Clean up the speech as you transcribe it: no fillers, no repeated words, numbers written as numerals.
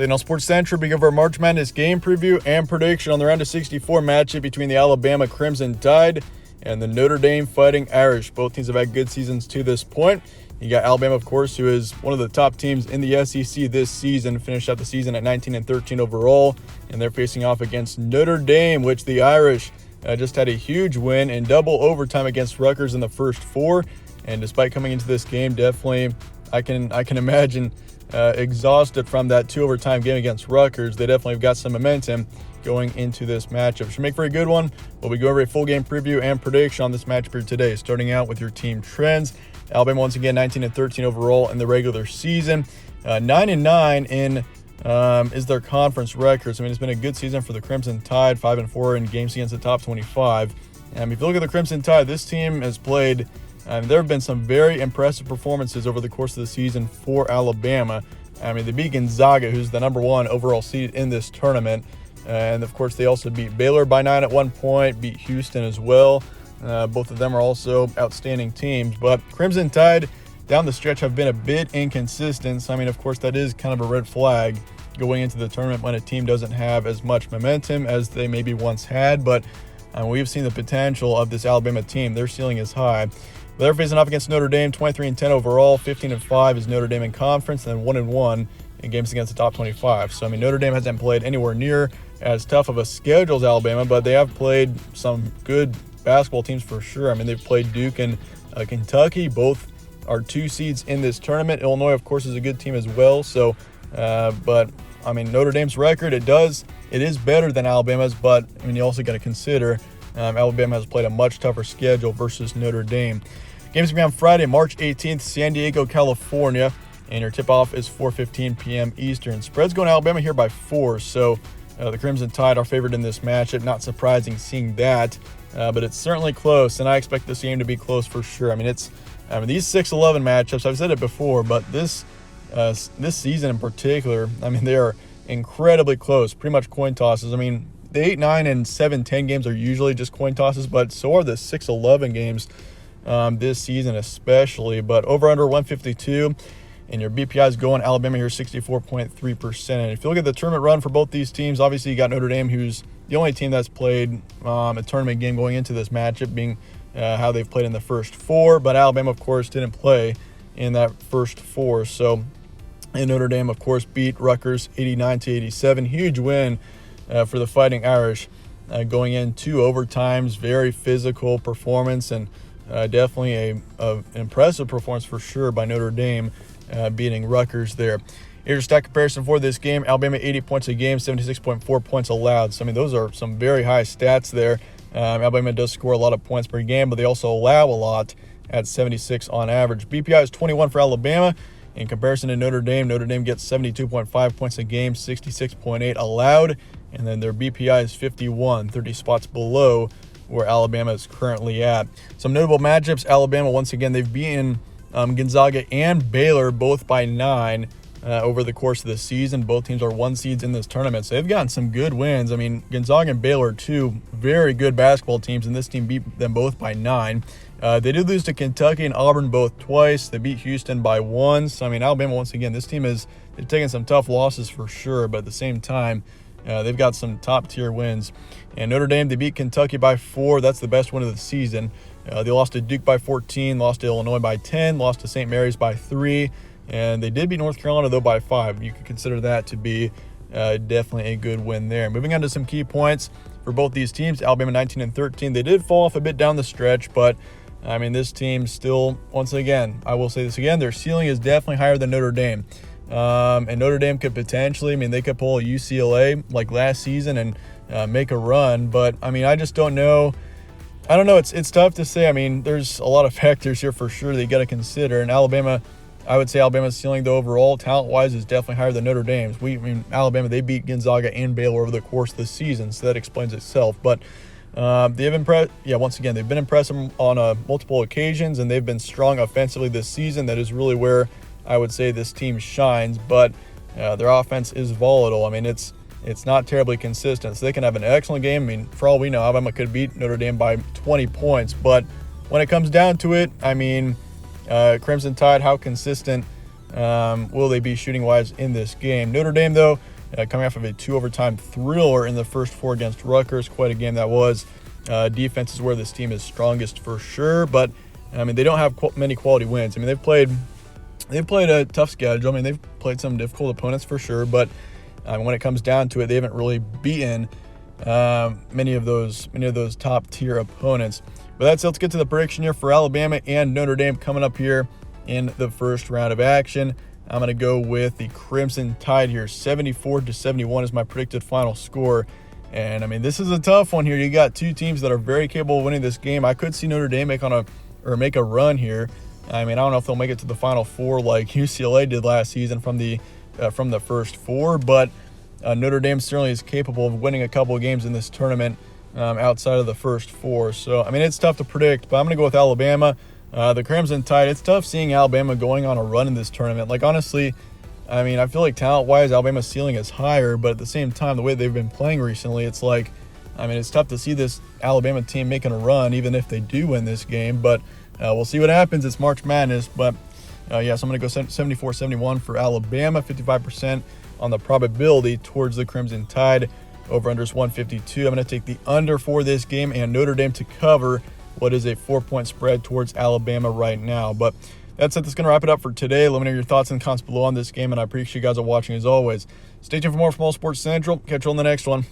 Then on Sports Central, we give our March Madness game preview and prediction on the round of 64 matchup between the Alabama Crimson Tide and the Notre Dame Fighting Irish. Both teams have had good seasons to this point. You got Alabama, of course, who is one of the top teams in the SEC this season, finished out the season at 19-13 overall, and they're facing off against Notre Dame, which the Irish just had a huge win in double overtime against Rutgers in the first four. And despite coming into this game, definitely I can imagine exhausted from that 2 overtime game against Rutgers. They definitely have got some momentum going into this matchup. Should make for a good one. We'll be going over a full game preview and prediction on this matchup here today, starting out with your team trends. Alabama once again 19-13 overall in the regular season. 9-9 in is their conference records. I mean, it's been a good season for the Crimson Tide, 5-4 in games against the top 25. If you look at the Crimson Tide, this team has played. There have been some very impressive performances over the course of the season for Alabama. I mean, they beat Gonzaga, who's the number 1 overall seed in this tournament. And, of course, they also beat Baylor by 9 at one point, beat Houston as well. Both of them are also outstanding teams. But Crimson Tide down the stretch have been a bit inconsistent. So, I mean, of course, that is kind of a red flag going into the tournament when a team doesn't have as much momentum as they maybe once had. But we've seen the potential of this Alabama team. Their ceiling is high. They're facing off against Notre Dame, 23-10 overall, 15-5 is Notre Dame in conference, and then 1-1 in games against the top 25. So, I mean, Notre Dame hasn't played anywhere near as tough of a schedule as Alabama, but they have played some good basketball teams for sure. I mean, they've played Duke and Kentucky. Both are 2 seeds in this tournament. Illinois, of course, is a good team as well. So, but, I mean, Notre Dame's record, it is better than Alabama's, but, I mean, you also got to consider Alabama has played a much tougher schedule versus Notre Dame. Games will be on Friday, March 18th, San Diego, California, and your tip-off is 4:15 p.m. Eastern. Spread's going to Alabama here by 4, so the Crimson Tide are favored in this matchup. Not surprising seeing that, but it's certainly close, and I expect this game to be close for sure. I mean, these 6-11 matchups, I've said it before, but this season in particular, I mean, they are incredibly close, pretty much coin tosses. I mean, the 8, 9, and 7, 10 games are usually just coin tosses, but so are the 6-11 games this season especially. But over under 152, and your BPI is going Alabama here 64.3%. And if you look at the tournament run for both these teams, obviously you got Notre Dame, who's the only team that's played a tournament game going into this matchup, being how they've played in the first 4. But Alabama, of course, didn't play in that first 4. So, and Notre Dame, of course, beat Rutgers 89-87. Huge win for the Fighting Irish going into overtimes. Very physical performance, and definitely an impressive performance for sure by Notre Dame beating Rutgers there. Here's your stat comparison for this game. Alabama 80 points a game, 76.4 points allowed. So, I mean, those are some very high stats there. Alabama does score a lot of points per game, but they also allow a lot at 76 on average. BPI is 21 for Alabama. In comparison to Notre Dame gets 72.5 points a game, 66.8 allowed, and then their BPI is 51, 30 spots below where Alabama is currently at. Some notable matchups. Alabama, once again, they've beaten Gonzaga and Baylor both by 9 over the course of the season. Both teams are 1 seeds in this tournament, so they've gotten some good wins. I mean, Gonzaga and Baylor are 2 very good basketball teams, and this team beat them both by 9. They did lose to Kentucky and Auburn both twice. They beat Houston by 1. So, I mean, Alabama, once again, this team they've taken some tough losses for sure, but at the same time, they've got some top-tier wins. And Notre Dame, they beat Kentucky by 4. That's the best win of the season. They lost to Duke by 14, lost to Illinois by 10, lost to St. Mary's by 3, and they did beat North Carolina, though, by 5. You could consider that to be definitely a good win there. Moving on to some key points for both these teams. Alabama 19-13. They did fall off a bit down the stretch, but I mean, this team still, once again, I will say this again, their ceiling is definitely higher than Notre Dame. And Notre Dame could potentially, I mean, they could pull a UCLA like last season and make a run. But, I mean, I just don't know. I don't know. It's tough to say. I mean, there's a lot of factors here for sure that you got to consider. And Alabama, I would say Alabama's ceiling, though, overall, talent-wise, is definitely higher than Notre Dame's. Alabama, they beat Gonzaga and Baylor over the course of the season, so that explains itself. But they've impressed. Yeah, once again, they've been impressive on multiple occasions, and they've been strong offensively this season. That is really where I would say this team shines. But their offense is volatile. I mean, it's not terribly consistent. So they can have an excellent game. I mean, for all we know, Alabama could beat Notre Dame by 20 points. But when it comes down to it, I mean, Crimson Tide, how consistent will they be shooting-wise in this game? Notre Dame, though, coming off of a 2-overtime thriller in the first 4 against Rutgers. Quite a game that was. Defense is where this team is strongest for sure, but I mean, they don't have many quality wins. I mean, they've played a tough schedule. I mean, they've played some difficult opponents for sure, but when it comes down to it, they haven't really beaten many of those top tier opponents. But that's it. Let's get to the prediction here for Alabama and Notre Dame coming up here in the first round of action. I'm going to go with the Crimson Tide here. 74-71 is my predicted final score. And I mean, this is a tough one here. You got two teams that are very capable of winning this game. I could see Notre Dame make a run here. I mean, I don't know if they'll make it to the Final Four like UCLA did last season from the first 4, but Notre Dame certainly is capable of winning a couple of games in this tournament outside of the first 4. So, I mean, it's tough to predict, but I'm going to go with Alabama. The Crimson Tide, it's tough seeing Alabama going on a run in this tournament. Like, honestly, I mean, I feel like talent-wise, Alabama's ceiling is higher, but at the same time, the way they've been playing recently, it's like, I mean, it's tough to see this Alabama team making a run, even if they do win this game, but we'll see what happens. It's March Madness, but so I'm going to go 74-71 for Alabama, 55% on the probability towards the Crimson Tide. Over-under is 152. I'm going to take the under for this game and Notre Dame to cover what is a 4-point spread towards Alabama right now. But that's it. That's going to wrap it up for today. Let me know your thoughts and comments below on this game, and I appreciate you guys watching as always. Stay tuned for more from All Sports Central. Catch you on the next one.